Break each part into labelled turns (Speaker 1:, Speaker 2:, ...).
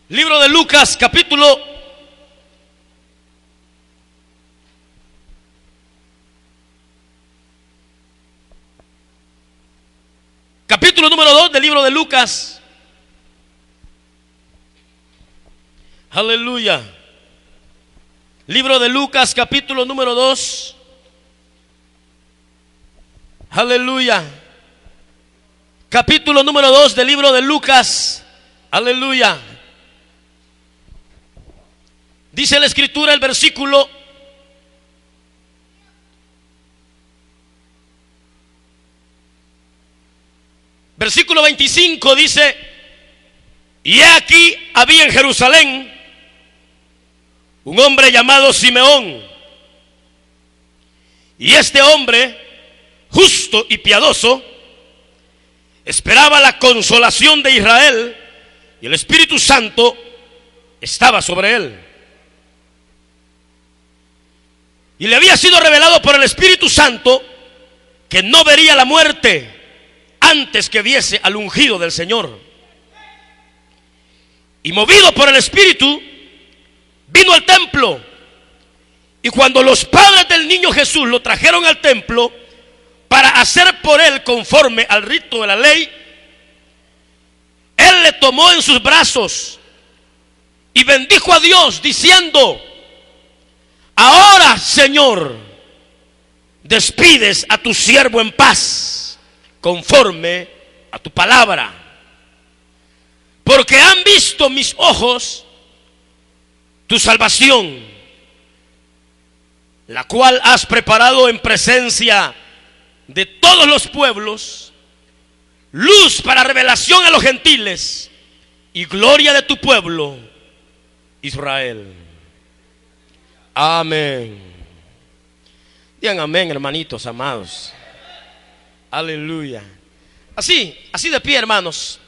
Speaker 1: Libro de Lucas, capítulo número 2 del libro de Lucas. Aleluya. Libro de Lucas, capítulo número 2. Aleluya. Capítulo número 2 del libro de Lucas. Aleluya. Dice la escritura, el versículo Versículo 25 dice: y he aquí había en Jerusalén un hombre llamado Simeón, y este hombre, justo y piadoso, esperaba la consolación de Israel, y el Espíritu Santo estaba sobre él. Y le había sido revelado por el Espíritu Santo que no vería la muerte antes que viese al ungido del Señor. Y movido por el Espíritu, vino al templo. Y cuando los padres del niño Jesús lo trajeron al templo para hacer por él conforme al rito de la ley, él le tomó en sus brazos y bendijo a Dios diciendo: ahora, Señor, despides a tu siervo en paz, conforme a tu palabra, porque han visto mis ojos tu salvación, la cual has preparado en presencia de todos los pueblos, luz para revelación a los gentiles y gloria de tu pueblo Israel. Amén. Digan amén, hermanitos amados. Aleluya. Así de pie, hermanos.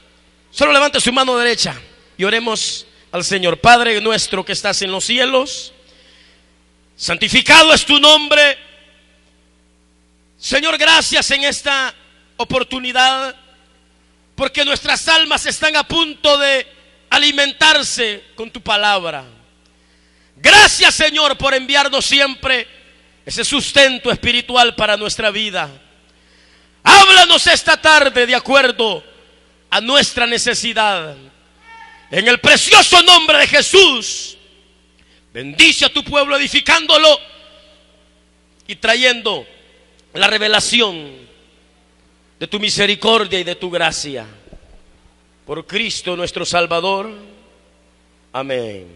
Speaker 1: Solo levante su mano derecha y oremos al Señor. Padre nuestro que estás en los cielos, santificado es tu nombre. Señor, gracias en esta oportunidad, porque nuestras almas están a punto de alimentarse con tu palabra. Gracias, Señor, por enviarnos siempre ese sustento espiritual para nuestra vida. Háblanos esta tarde de acuerdo a nuestra necesidad. En el precioso nombre de Jesús, bendice a tu pueblo edificándolo y trayendo la revelación de tu misericordia y de tu gracia. Por Cristo nuestro Salvador. Amén.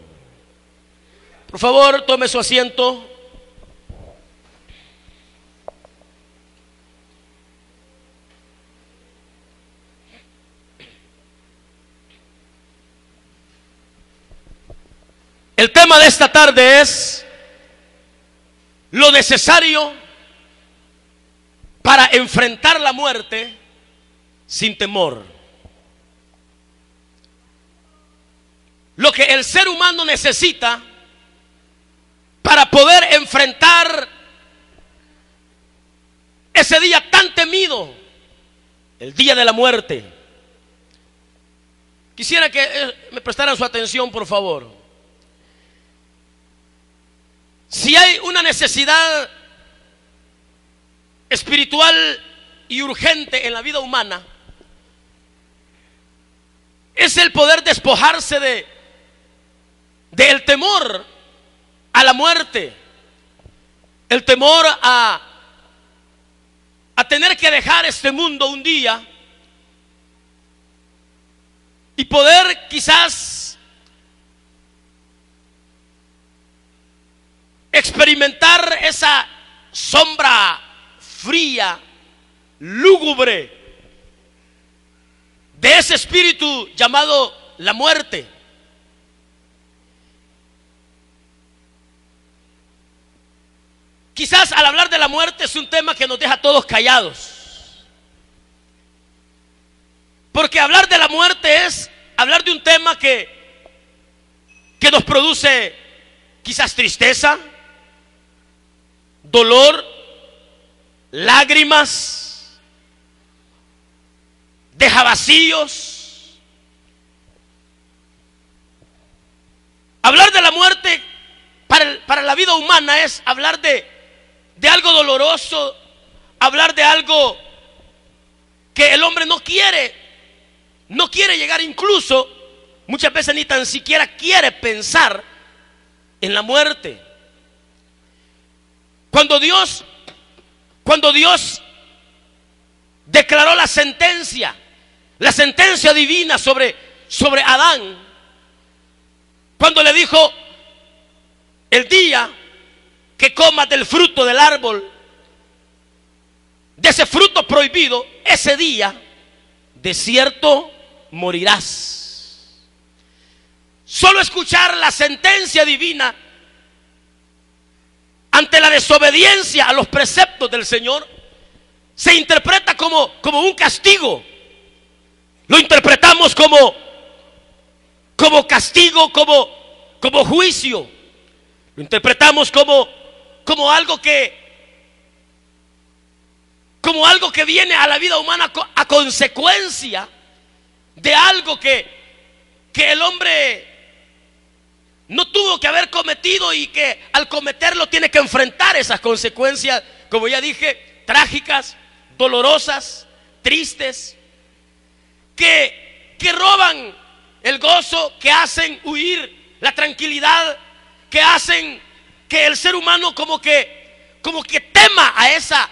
Speaker 1: Por favor, tome su asiento. El tema de esta tarde es lo necesario para enfrentar la muerte sin temor. Lo que el ser humano necesita para poder enfrentar ese día tan temido, el día de la muerte. Quisiera que me prestaran su atención, por favor. Si hay una necesidad espiritual y urgente en la vida humana, es el poder despojarse del temor a la muerte, el temor a tener que dejar este mundo un día y poder quizás experimentar esa sombra fría, lúgubre de ese espíritu llamado la muerte. Quizás al hablar de la muerte es un tema que nos deja a todos callados, porque hablar de la muerte es hablar de un tema que nos produce quizás tristeza, dolor, lágrimas, deja vacíos. muerte para la vida humana es hablar de algo doloroso, hablar de algo que el hombre no quiere llegar, incluso muchas veces ni tan siquiera quiere pensar en la muerte. Cuando Dios declaró la sentencia divina sobre Adán, cuando le dijo: el día que comas del fruto del árbol, de ese fruto prohibido, ese día de cierto morirás. Solo escuchar la sentencia divina ante la desobediencia a los preceptos del Señor se interpreta como un castigo. Lo interpretamos como castigo, como juicio. Lo interpretamos como algo que viene a la vida humana a consecuencia de algo que el hombre no tuvo que haber cometido, y que al cometerlo tiene que enfrentar esas consecuencias, como ya dije, trágicas, dolorosas, tristes, que roban el gozo, que hacen huir la tranquilidad, que hacen que el ser humano como que tema a esa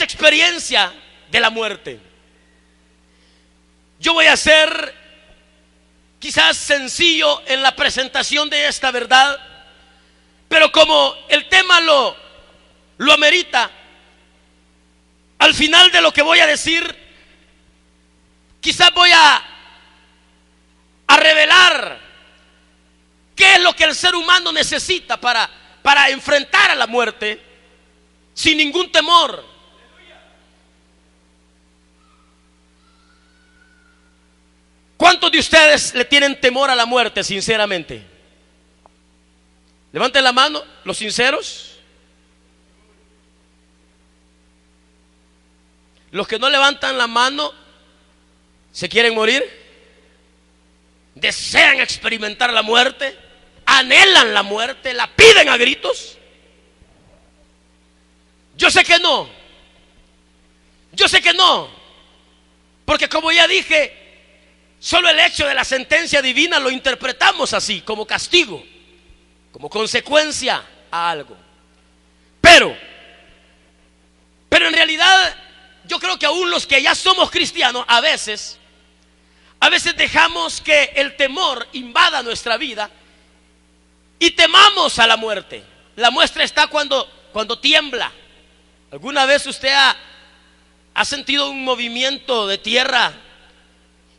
Speaker 1: experiencia de la muerte. Yo voy a ser quizás sencillo en la presentación de esta verdad, pero como el tema lo amerita, al final de lo que voy a decir, quizás voy a revelar qué es lo que el ser humano necesita para enfrentar a la muerte sin ningún temor. ¿Cuántos de ustedes le tienen temor a la muerte, sinceramente? Levanten la mano, los sinceros. Los que no levantan la mano, ¿se quieren morir? ¿Desean experimentar la muerte? ¿Anhelan la muerte? ¿La piden a gritos? Yo sé que no. Yo sé que no. Porque como ya dije, solo el hecho de la sentencia divina lo interpretamos así, como castigo, como consecuencia a algo. Pero en realidad yo creo que aún los que ya somos cristianos a veces dejamos que el temor invada nuestra vida y temamos a la muerte. La muestra está cuando tiembla. ¿Alguna vez usted ha sentido un movimiento de tierra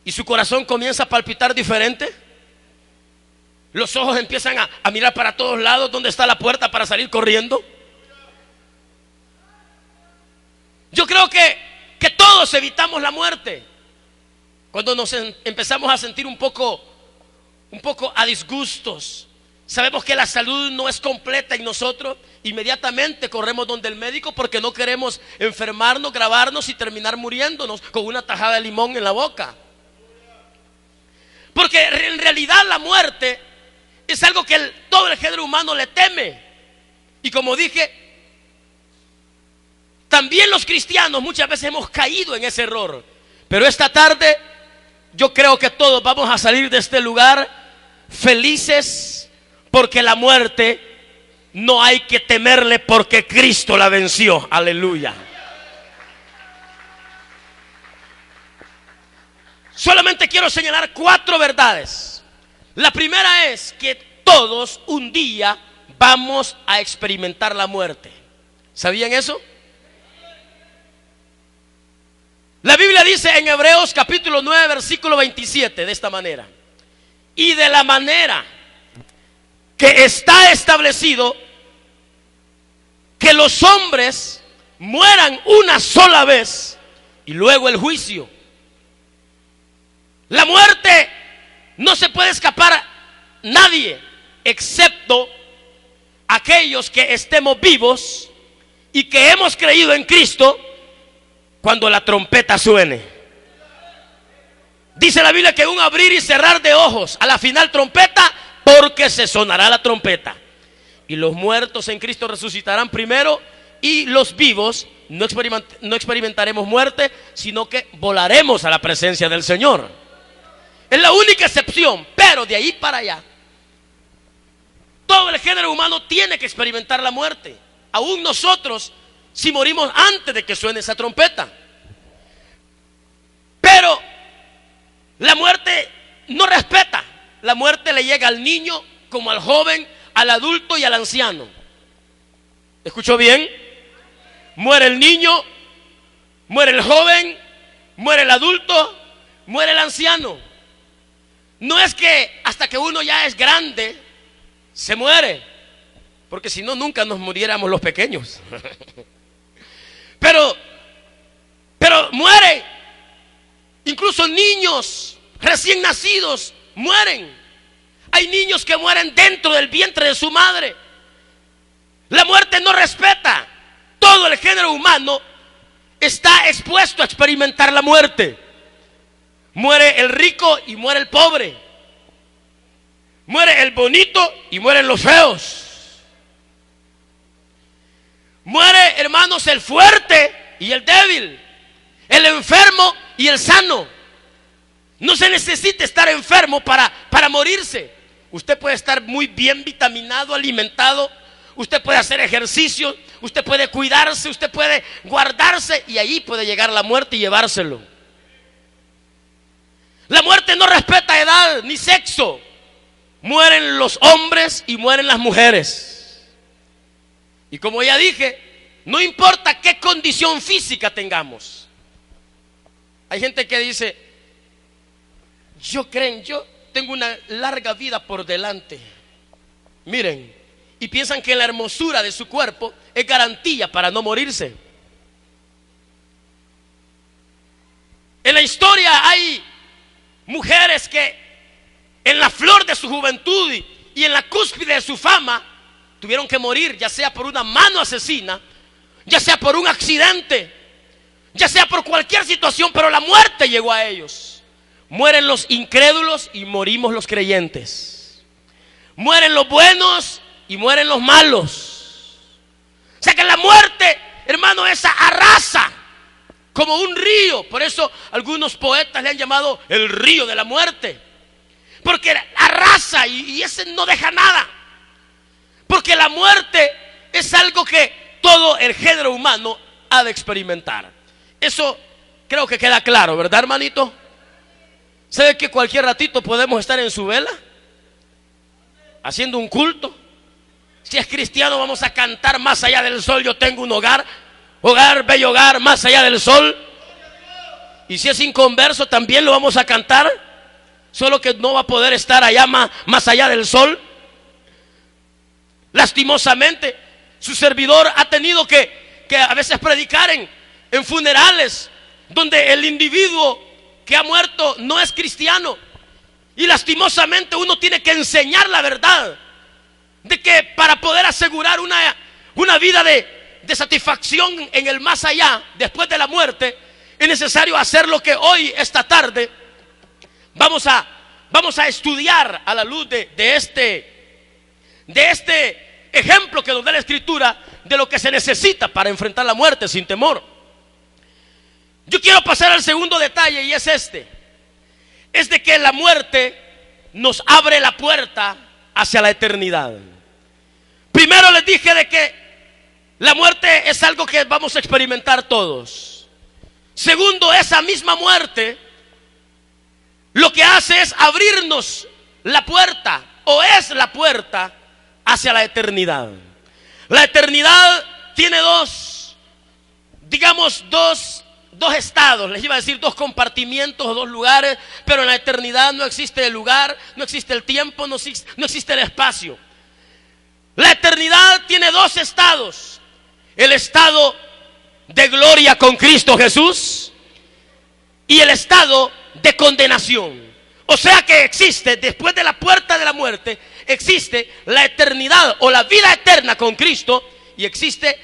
Speaker 1: y su corazón comienza a palpitar diferente? Los ojos empiezan a mirar para todos lados. ¿Dónde está la puerta para salir corriendo? Yo creo que todos evitamos la muerte cuando nos empezamos a sentir un poco a disgustos. Sabemos que la salud no es completa en nosotros. Inmediatamente corremos donde el médico porque no queremos enfermarnos, grabarnos y terminar muriéndonos con una tajada de limón en la boca. Porque en realidad la muerte es algo que todo el género humano le teme. Y como dije, también los cristianos muchas veces hemos caído en ese error. Pero esta tarde yo creo que todos vamos a salir de este lugar felices, porque la muerte no hay que temerle, porque Cristo la venció. Aleluya. Solamente quiero señalar 4 verdades. La primera es que todos un día vamos a experimentar la muerte. ¿Sabían eso? La Biblia dice en Hebreos capítulo 9 versículo 27 de esta manera: y de la manera que está establecido que los hombres mueran una sola vez y luego el juicio. La muerte no se puede escapar a nadie, excepto aquellos que estemos vivos y que hemos creído en Cristo cuando la trompeta suene. Dice la Biblia que un abrir y cerrar de ojos, a la final trompeta, porque se sonará la trompeta. Y los muertos en Cristo resucitarán primero, y los vivos no experimentaremos muerte, sino que volaremos a la presencia del Señor. Es la única excepción, pero de ahí para allá, todo el género humano tiene que experimentar la muerte. Aún nosotros, si morimos antes de que suene esa trompeta. Pero la muerte no respeta. La muerte le llega al niño como al joven, al adulto y al anciano. ¿Escuchó bien? Muere el niño, muere el joven, muere el adulto, muere el anciano. No es que hasta que uno ya es grande se muere, porque si no nunca nos muriéramos los pequeños. pero muere. Incluso niños recién nacidos mueren. Hay niños que mueren dentro del vientre de su madre. La muerte no respeta. Todo el género humano está expuesto a experimentar la muerte. Muere el rico y muere el pobre. Muere el bonito y mueren los feos. Muere, hermanos, el fuerte y el débil, el enfermo y el sano. No se necesita estar enfermo para morirse. Usted puede estar muy bien vitaminado, alimentado. Usted puede hacer ejercicio, usted puede cuidarse, usted puede guardarse, y ahí puede llegar la muerte y llevárselo. La muerte no respeta edad ni sexo. Mueren los hombres y mueren las mujeres. Y como ya dije, no importa qué condición física tengamos. Hay gente que dice: yo tengo una larga vida por delante. Miren, y piensan que la hermosura de su cuerpo es garantía para no morirse. En la historia hay mujeres que en la flor de su juventud y en la cúspide de su fama tuvieron que morir, ya sea por una mano asesina, ya sea por un accidente, ya sea por cualquier situación, pero la muerte llegó a ellos. Mueren los incrédulos y morimos los creyentes. Mueren los buenos y mueren los malos. O sea que la muerte, hermano, esa arrasa como un río. Por eso algunos poetas le han llamado el río de la muerte, porque arrasa y ese no deja nada. Porque la muerte es algo que todo el género humano ha de experimentar. Eso creo que queda claro, ¿verdad, hermanito? ¿Sabe que cualquier ratito podemos estar en su vela haciendo un culto? Si es cristiano, vamos a cantar más allá del sol. Yo tengo un hogar, bello hogar, más allá del sol. Y si es inconverso, también lo vamos a cantar, solo que no va a poder estar allá más allá del sol. Lastimosamente, su servidor ha tenido que a veces predicar en funerales donde el individuo que ha muerto no es cristiano. Y lastimosamente uno tiene que enseñar la verdad de que para poder asegurar una vida de satisfacción en el más allá, después de la muerte, es necesario hacer lo que hoy, esta tarde, vamos a estudiar a la luz de este ejemplo que nos da la Escritura de lo que se necesita para enfrentar la muerte sin temor. Yo quiero pasar al segundo detalle, y es es de que la muerte nos abre la puerta hacia la eternidad. Primero les dije de que la muerte es algo que vamos a experimentar todos. Segundo, esa misma muerte lo que hace es abrirnos la puerta, o es la puerta hacia la eternidad. La eternidad tiene dos estados, les iba a decir dos compartimientos o dos lugares, pero en la eternidad no existe el lugar, no existe el tiempo, no existe el espacio. La eternidad tiene dos estados: el estado de gloria con Cristo Jesús y el estado de condenación. O sea que existe, después de la puerta de la muerte, existe la eternidad o la vida eterna con Cristo, y existe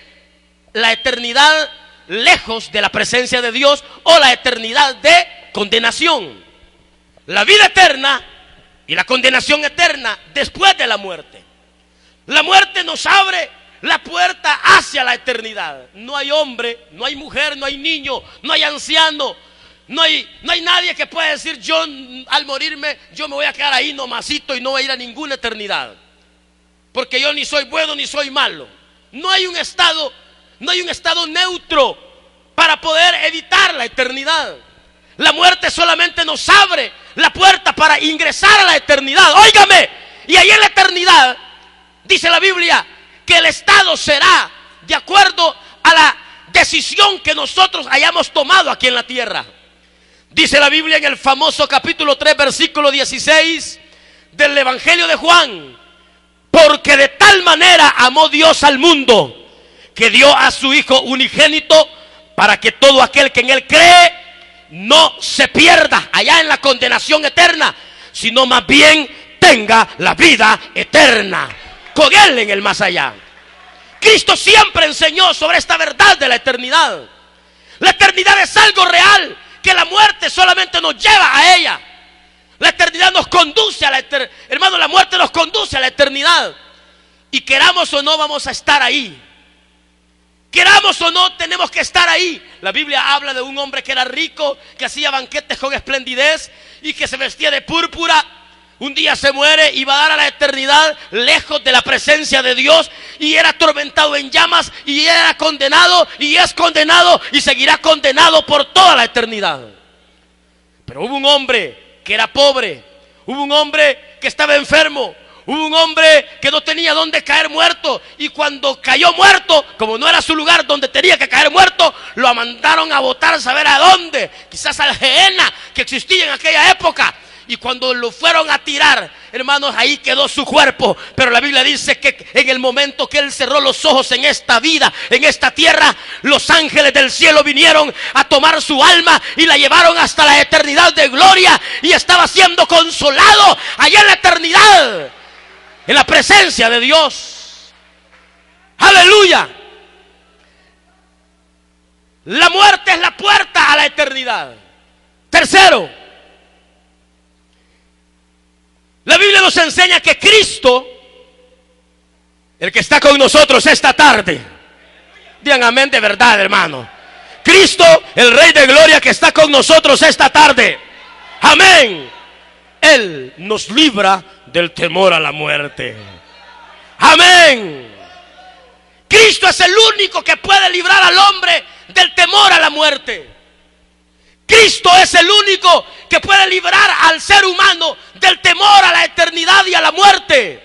Speaker 1: la eternidad lejos de la presencia de Dios, o la eternidad de condenación. La vida eterna y la condenación eterna después de la muerte. La muerte nos abre la puerta hacia la eternidad. No hay hombre, no hay mujer, no hay niño, no hay anciano, no hay nadie que pueda decir: yo al morirme, yo me voy a quedar ahí nomasito y no voy a ir a ninguna eternidad, porque yo ni soy bueno ni soy malo. No hay un estado neutro para poder evitar la eternidad. La muerte solamente nos abre la puerta para ingresar a la eternidad. Óigame, y ahí en la eternidad dice la Biblia que el estado será de acuerdo a la decisión que nosotros hayamos tomado aquí en la tierra. Dice la Biblia en el famoso capítulo 3, versículo 16 del Evangelio de Juan: porque de tal manera amó Dios al mundo, que dio a su Hijo unigénito, para que todo aquel que en Él cree no se pierda allá en la condenación eterna, sino más bien tenga la vida eterna con Él en el más allá. Cristo siempre enseñó sobre esta verdad de la eternidad. La eternidad es algo real, que la muerte solamente nos lleva a ella. La eternidad nos conduce a la eternidad. Hermano, la muerte nos conduce a la eternidad. Y queramos o no, vamos a estar ahí. Queramos o no, tenemos que estar ahí. La Biblia habla de un hombre que era rico, que hacía banquetes con esplendidez y que se vestía de púrpura. Un día se muere y va a dar a la eternidad lejos de la presencia de Dios, y era atormentado en llamas, y era condenado, y es condenado, y seguirá condenado por toda la eternidad. Pero hubo un hombre que era pobre, hubo un hombre que estaba enfermo, hubo un hombre que no tenía dónde caer muerto, y cuando cayó muerto, como no era su lugar donde tenía que caer muerto, lo mandaron a botar a saber a dónde, quizás al Gehenna que existía en aquella época. Y cuando lo fueron a tirar, hermanos, ahí quedó su cuerpo. Pero la Biblia dice que en el momento que él cerró los ojos en esta vida, en esta tierra, los ángeles del cielo vinieron a tomar su alma y la llevaron hasta la eternidad de gloria, y estaba siendo consolado allá en la eternidad, en la presencia de Dios. Aleluya. La muerte es la puerta a la eternidad. Tercero, la Biblia nos enseña que Cristo, el que está con nosotros esta tarde, digan amén de verdad, hermano. Cristo, el Rey de Gloria que está con nosotros esta tarde, amén. Él nos libra del temor a la muerte. Amén. Cristo es el único que puede librar al hombre del temor a la muerte. Cristo es el único que puede librar al ser humano del temor a la eternidad y a la muerte.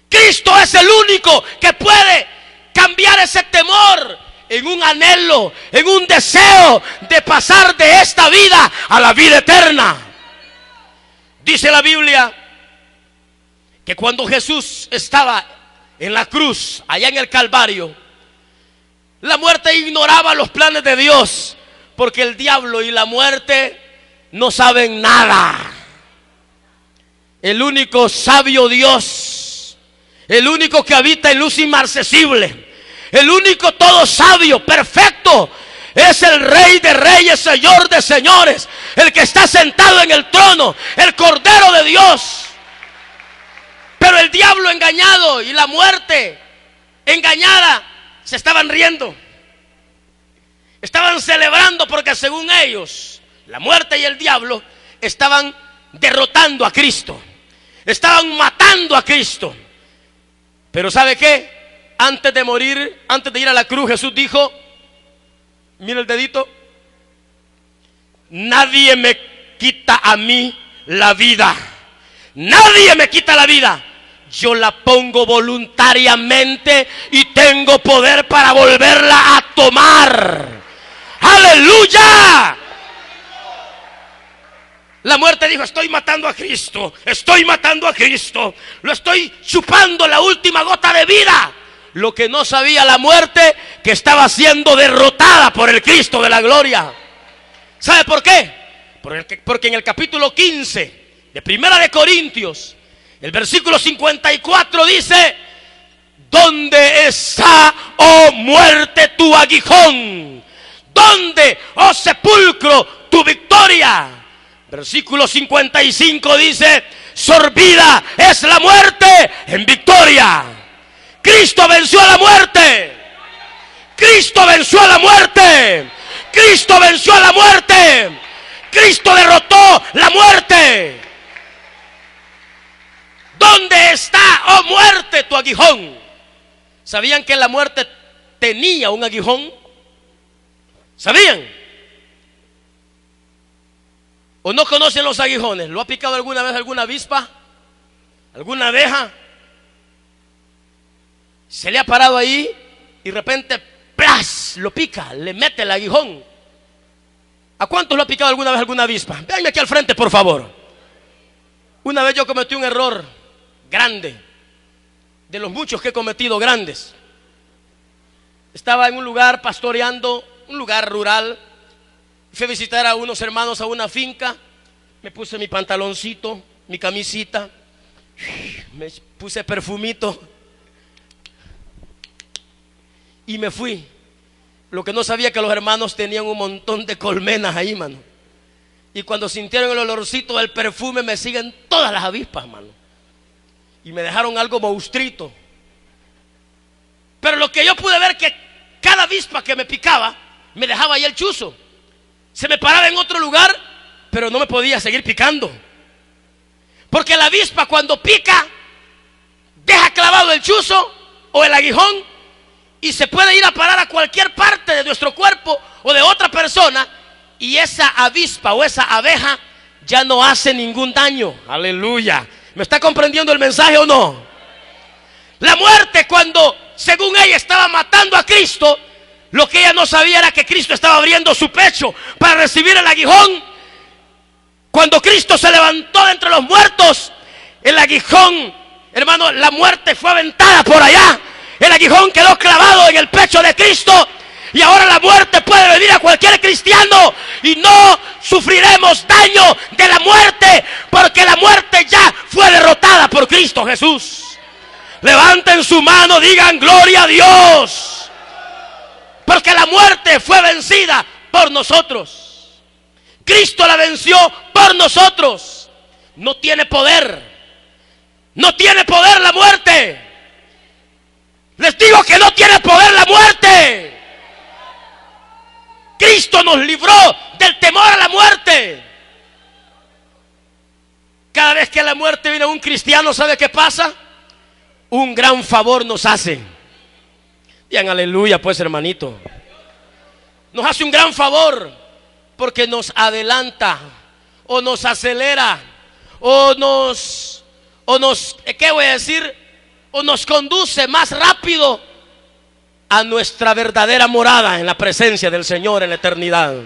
Speaker 1: Cristo es el único que puede cambiar ese temor en un anhelo, en un deseo de pasar de esta vida a la vida eterna. Dice la Biblia que cuando Jesús estaba en la cruz, allá en el Calvario, la muerte ignoraba los planes de Dios, porque el diablo y la muerte no saben nada. El único sabio Dios, el único que habita en luz inmarcesible, el único todo sabio, perfecto, es el Rey de Reyes, Señor de Señores, el que está sentado en el trono, el Cordero de Dios. Pero el diablo engañado y la muerte engañada se estaban riendo. Estaban celebrando porque según ellos, la muerte y el diablo estaban derrotando a Cristo, estaban matando a Cristo. Pero ¿sabe qué? Antes de morir, antes de ir a la cruz, Jesús dijo, mira el dedito: nadie me quita a mí la vida. Nadie me quita la vida. Yo la pongo voluntariamente y tengo poder para volverla a tomar. ¡Aleluya! La muerte dijo: estoy matando a Cristo, estoy matando a Cristo, lo estoy chupando la última gota de vida. Lo que no sabía la muerte, que estaba siendo derrotada por el Cristo de la gloria. ¿Sabe por qué? Porque en el capítulo 15 de Primera de Corintios, el versículo 54 dice: ¿dónde está, oh muerte, tu aguijón? ¿Dónde, oh sepulcro, tu victoria? Versículo 55 dice: sorbida es la muerte en victoria. Cristo venció a la muerte. Cristo venció a la muerte. Cristo venció a la muerte. Cristo derrotó la muerte. ¿Dónde está, oh muerte, tu aguijón? ¿Sabían que la muerte tenía un aguijón? ¿Sabían? ¿O no conocen los aguijones? ¿Lo ha picado alguna vez alguna avispa? ¿Alguna abeja? Se le ha parado ahí y de repente ¡plas! Lo pica, le mete el aguijón. ¿A cuántos lo ha picado alguna vez alguna avispa? Véanme aquí al frente, por favor. Una vez yo cometí un error grande, de los muchos que he cometido grandes. Estaba en un lugar pastoreando, un lugar rural. Fui a visitar a unos hermanos a una finca. Me puse mi pantaloncito, mi camisita, me puse perfumito y me fui. Lo que no sabía que los hermanos tenían un montón de colmenas ahí, mano. Y cuando sintieron el olorcito del perfume, me siguen todas las avispas, mano. Y me dejaron algo monstruito. Pero lo que yo pude ver, que cada avispa que me picaba me dejaba ahí el chuzo. Se me paraba en otro lugar, pero no me podía seguir picando. Porque la avispa, cuando pica, deja clavado el chuzo o el aguijón y se puede ir a parar a cualquier parte de nuestro cuerpo o de otra persona, y esa avispa o esa abeja ya no hace ningún daño. Aleluya. ¿Me está comprendiendo el mensaje o no? La muerte, cuando según ella estaba matando a Cristo, lo que ella no sabía era que Cristo estaba abriendo su pecho para recibir el aguijón. Cuando Cristo se levantó de entre los muertos, el aguijón, hermano, la muerte fue aventada por allá. El aguijón quedó clavado en el pecho de Cristo. Y ahora la muerte puede venir a cualquier cristiano y no sufriremos daño de la muerte, porque la muerte ya fue derrotada por Cristo Jesús. Levanten su mano, digan gloria a Dios, porque la muerte fue vencida por nosotros. Cristo la venció por nosotros. No tiene poder. No tiene poder la muerte. Les digo que no tiene poder la muerte. Cristo nos libró del temor a la muerte. Cada vez que la muerte viene a un cristiano, ¿sabe qué pasa? Un gran favor nos hace. Digan aleluya, pues, hermanito. Nos hace un gran favor, porque nos adelanta, o nos acelera, o nos, ¿qué voy a decir? O nos conduce más rápido a nuestra verdadera morada en la presencia del Señor en la eternidad.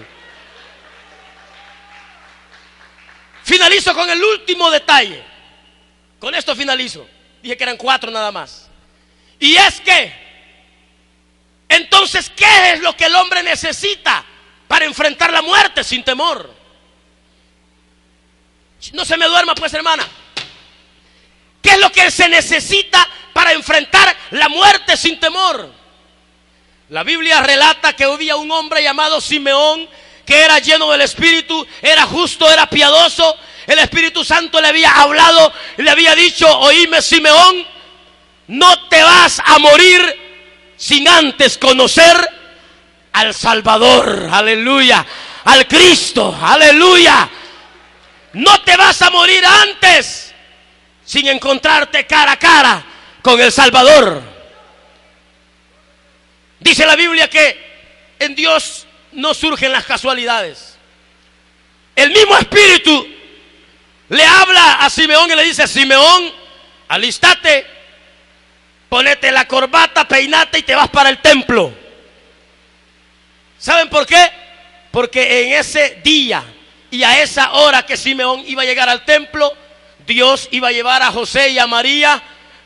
Speaker 1: Finalizo con el último detalle. Con esto finalizo. Dije que eran 4 nada más. Y es que, entonces, ¿qué es lo que el hombre necesita para enfrentar la muerte sin temor? No se me duerma, pues, hermana. ¿Qué es lo que se necesita para enfrentar la muerte sin temor? La Biblia relata que había un hombre llamado Simeón, que era lleno del Espíritu, era justo, era piadoso. El Espíritu Santo le había hablado y le había dicho: oíme, Simeón, no te vas a morir sin antes conocer al Salvador, aleluya, al Cristo, aleluya. No te vas a morir antes sin encontrarte cara a cara con el Salvador. Dice la Biblia que en Dios no surgen las casualidades. El mismo Espíritu le habla a Simeón y le dice: Simeón, alístate, ponete la corbata, peinate y te vas para el templo. ¿Saben por qué? Porque en ese día y a esa hora que Simeón iba a llegar al templo, Dios iba a llevar a José y a María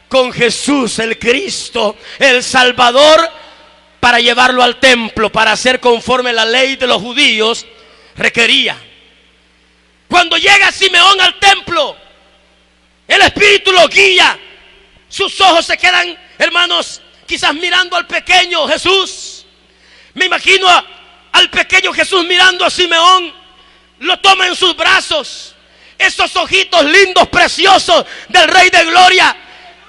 Speaker 1: con Jesús, el Cristo, el Salvador, para llevarlo al templo, para hacer conforme la ley de los judíos requería. Cuando llega Simeón al templo, el Espíritu lo guía. Sus ojos se quedan, hermanos, quizás mirando al pequeño Jesús. Me imagino al pequeño Jesús mirando a Simeón. Lo toma en sus brazos Esos ojitos lindos, preciosos del Rey de Gloria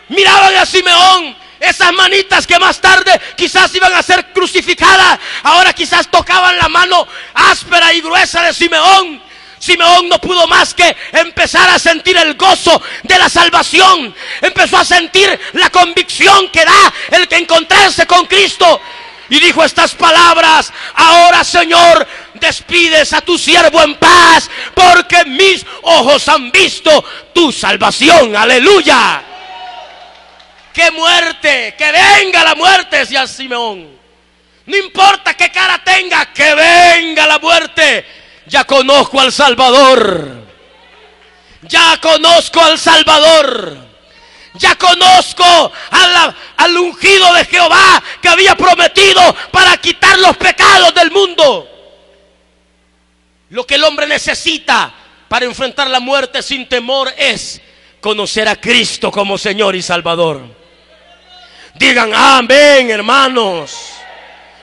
Speaker 1: miraban a Simeón. Esas manitas que más tarde quizás iban a ser crucificadas, ahora quizás tocaban la mano áspera y gruesa de Simeón. Simeón no pudo más que empezar a sentir el gozo de la salvación. Empezó a sentir la convicción que da el que encontrarse con Cristo. Y dijo estas palabras: ahora, Señor, despides a tu siervo en paz, porque mis ojos han visto tu salvación. Aleluya. ¡Qué muerte! ¡Que venga la muerte! Decía Simeón. No importa qué cara tenga, que venga la muerte. Ya conozco al Salvador. Ya conozco al Salvador. Ya conozco al ungido de Jehová que había prometido para quitar los pecados del mundo. Lo que el hombre necesita para enfrentar la muerte sin temor es conocer a Cristo como Señor y Salvador. Digan amén, hermanos.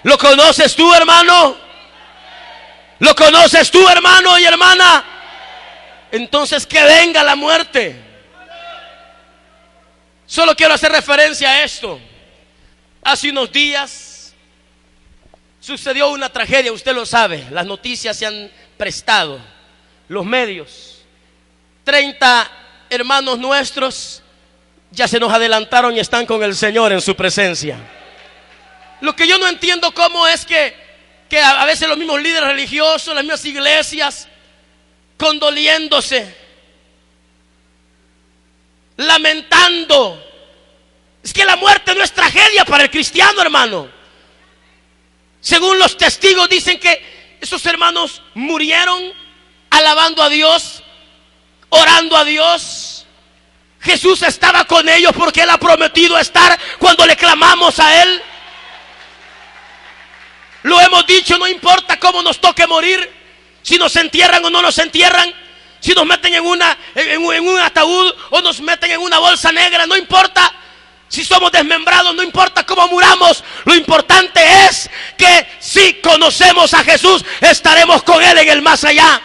Speaker 1: ¿Lo conoces tú, hermano? ¿Lo conoces tú, hermano y hermana? Entonces que venga la muerte. Solo quiero hacer referencia a esto. Hace unos días sucedió una tragedia, usted lo sabe. Las noticias se han prestado, los medios. 30 hermanos nuestros ya se nos adelantaron y están con el Señor en su presencia. Lo que yo no entiendo cómo es que a veces los mismos líderes religiosos, las mismas iglesias, condoliéndose, lamentando. Es que la muerte no es tragedia para el cristiano, hermano. Según los testigos dicen que esos hermanos murieron alabando a Dios, orando a Dios. Jesús estaba con ellos porque Él ha prometido estar cuando le clamamos a Él. Lo hemos dicho, no importa cómo nos toque morir, si nos entierran o no nos entierran, si nos meten en un ataúd o nos meten en una bolsa negra, no importa. Si somos desmembrados, no importa cómo muramos, lo importante es que si conocemos a Jesús, estaremos con Él en el más allá.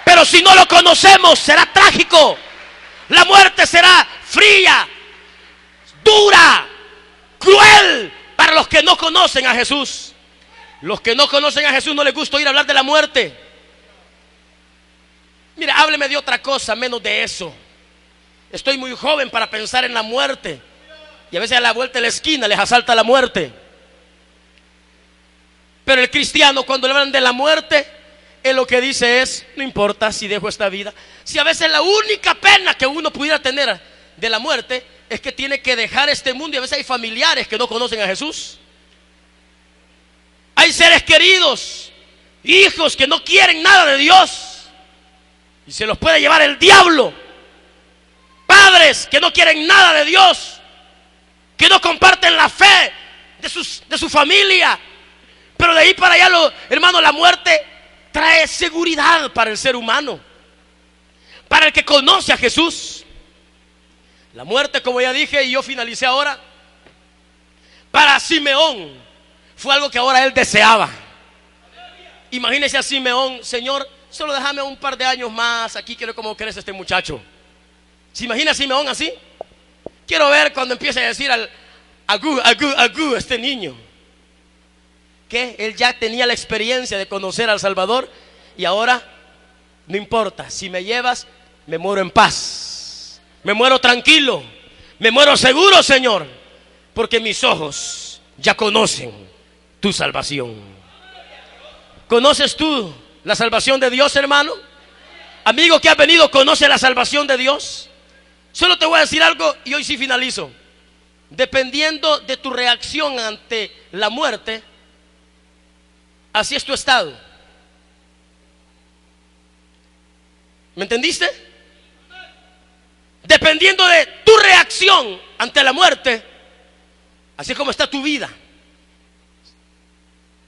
Speaker 1: Pero si no lo conocemos, será trágico. La muerte será fría, dura, cruel para los que no conocen a Jesús. Los que no conocen a Jesús no les gusta oír hablar de la muerte. Mira, hábleme de otra cosa menos de eso. Estoy muy joven para pensar en la muerte. Y a veces a la vuelta de la esquina les asalta la muerte. Pero el cristiano, cuando le hablan de la muerte, él lo que dice es: no importa si dejo esta vida. Si a veces la única pena que uno pudiera tener de la muerte es que tiene que dejar este mundo. Y a veces hay familiares que no conocen a Jesús. Hay seres queridos, hijos que no quieren nada de Dios y se los puede llevar el diablo. Padres que no quieren nada de Dios, que no comparten la fe de su familia. Pero de ahí para allá, hermano, la muerte trae seguridad para el ser humano, para el que conoce a Jesús. La muerte, como ya dije y yo finalicé ahora, para Simeón fue algo que ahora él deseaba. Imagínese a Simeón: Señor, solo déjame un par de años más, aquí quiero ver cómo crece este muchacho. ¿Se imagina a Simeón así? Quiero ver cuando empiece a decir agú, este niño. Que él ya tenía la experiencia de conocer al Salvador. Y ahora, no importa, si me llevas, me muero en paz, me muero tranquilo, me muero seguro, Señor, porque mis ojos ya conocen tu salvación. ¿Conoces tú la salvación de Dios, hermano? Amigo que has venido, ¿conoce la salvación de Dios? Solo te voy a decir algo y hoy sí finalizo. Dependiendo de tu reacción ante la muerte, así es tu estado. ¿Me entendiste? Dependiendo de tu reacción ante la muerte, así es como está tu vida.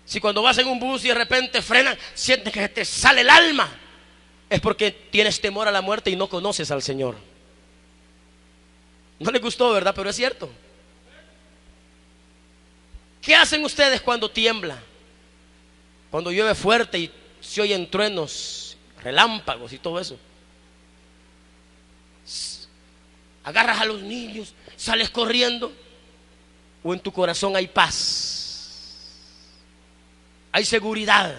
Speaker 1: Si cuando vas en un bus y de repente frenan, sientes que te sale el alma, es porque tienes temor a la muerte y no conoces al Señor. No les gustó, ¿verdad? Pero es cierto. ¿Qué hacen ustedes cuando tiembla? Cuando llueve fuerte y se oyen truenos, relámpagos y todo eso. agarras a los niños, sales corriendo, o en tu corazón hay paz, hay seguridad,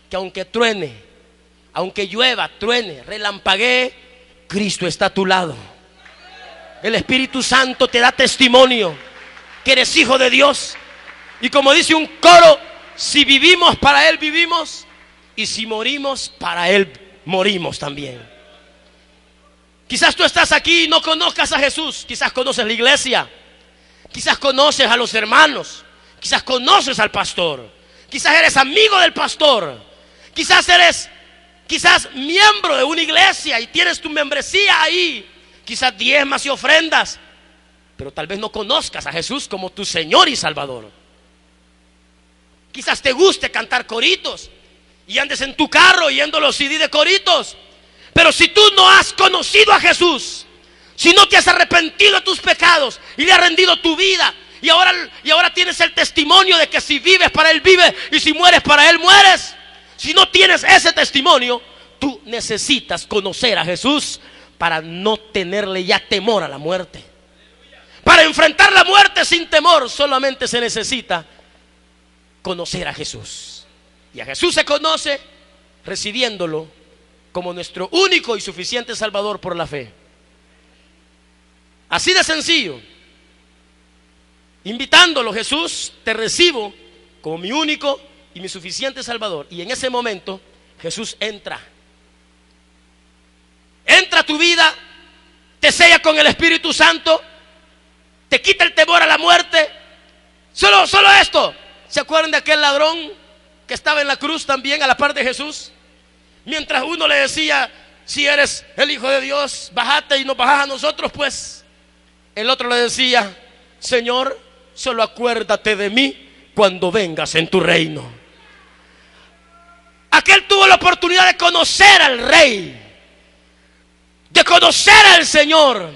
Speaker 1: que aunque truene, aunque llueva, truene, relampaguee, Cristo está a tu lado. El Espíritu Santo te da testimonio que eres hijo de Dios. Y como dice un coro, si vivimos, para Él vivimos, y si morimos, para Él morimos también. Quizás tú estás aquí y no conozcas a Jesús. Quizás conoces la iglesia, quizás conoces a los hermanos, quizás conoces al pastor, quizás eres amigo del pastor, quizás eres miembro de una iglesia y tienes tu membresía ahí, quizás diezmas y ofrendas, pero tal vez no conozcas a Jesús como tu Señor y Salvador. Quizás te guste cantar coritos y andes en tu carro oyendo los CD de coritos, pero si tú no has conocido a Jesús, si no te has arrepentido de tus pecados y le has rendido tu vida, y ahora tienes el testimonio de que si vives, para Él vives, y si mueres, para Él mueres. Si no tienes ese testimonio, tú necesitas conocer a Jesús para no tenerle ya temor a la muerte. Para enfrentar la muerte sin temor, solamente se necesita conocer a Jesús. Y a Jesús se conoce recibiéndolo como nuestro único y suficiente Salvador por la fe. Así de sencillo. Invitándolo: Jesús, te recibo como mi único y mi suficiente Salvador. Y en ese momento Jesús entra a tu vida, te sella con el Espíritu Santo, te quita el temor a la muerte. Solo esto. ¿Se acuerdan de aquel ladrón que estaba en la cruz también a la par de Jesús? Mientras uno le decía: si eres el Hijo de Dios, bájate y nos bajás a nosotros, pues el otro le decía: Señor, solo acuérdate de mí cuando vengas en tu reino. Aquel tuvo la oportunidad de conocer al Rey, de conocer al Señor,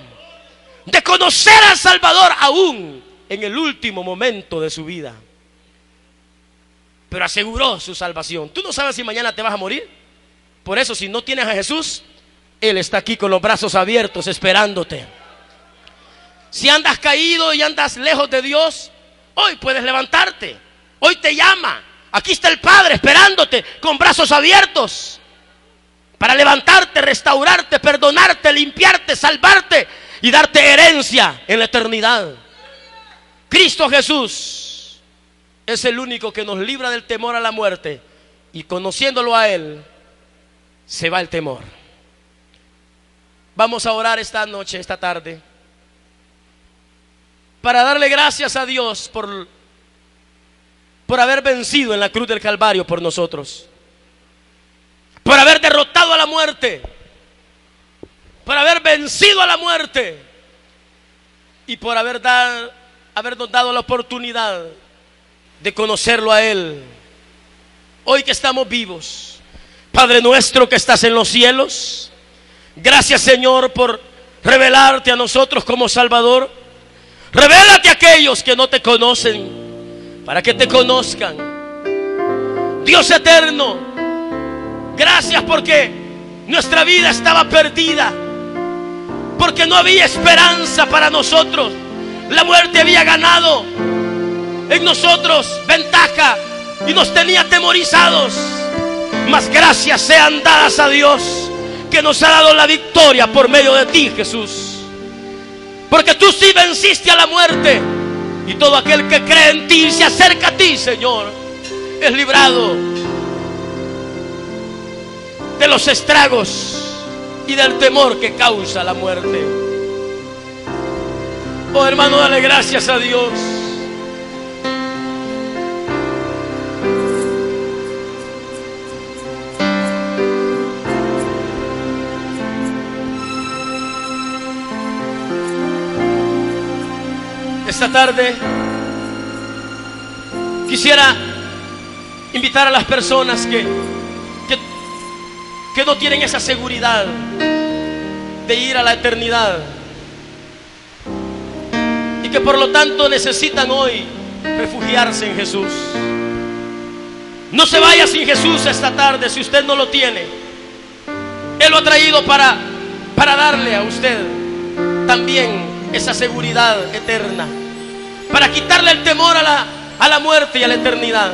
Speaker 1: de conocer al Salvador aún en el último momento de su vida. Pero aseguró su salvación. Tú no sabes si mañana te vas a morir. Por eso, si no tienes a Jesús, Él está aquí con los brazos abiertos esperándote. Si andas caído y andas lejos de Dios, hoy puedes levantarte. Hoy te llama. Aquí está el Padre esperándote con brazos abiertos para levantarte, restaurarte, perdonarte, limpiarte, salvarte y darte herencia en la eternidad. Cristo Jesús es el único que nos libra del temor a la muerte, y conociéndolo a Él se va el temor. Vamos a orar esta noche, esta tarde, para darle gracias a Dios por haber vencido en la cruz del Calvario por nosotros, por haber derrotado a la muerte, por haber vencido a la muerte, y por habernos dado la oportunidad de conocerlo a Él. Hoy que estamos vivos, Padre nuestro que estás en los cielos, gracias, Señor, por revelarte a nosotros como Salvador. Revélate a aquellos que no te conocen, para que te conozcan. Dios eterno, gracias porque nuestra vida estaba perdida, porque no había esperanza para nosotros. La muerte había ganado en nosotros ventaja y nos tenía atemorizados. Mas gracias sean dadas a Dios, que nos ha dado la victoria por medio de ti, Jesús. Porque tú sí venciste a la muerte, y todo aquel que cree en ti y se acerca a ti, Señor, es librado de los estragos y del temor que causa la muerte. Oh, hermano, dale gracias a Dios. Esta tarde quisiera invitar a las personas que no tienen esa seguridad de ir a la eternidad, y que por lo tanto necesitan hoy refugiarse en Jesús. No se vaya sin Jesús esta tarde si usted no lo tiene. Él lo ha traído para darle a usted también esa seguridad eterna, para quitarle el temor a la muerte y a la eternidad.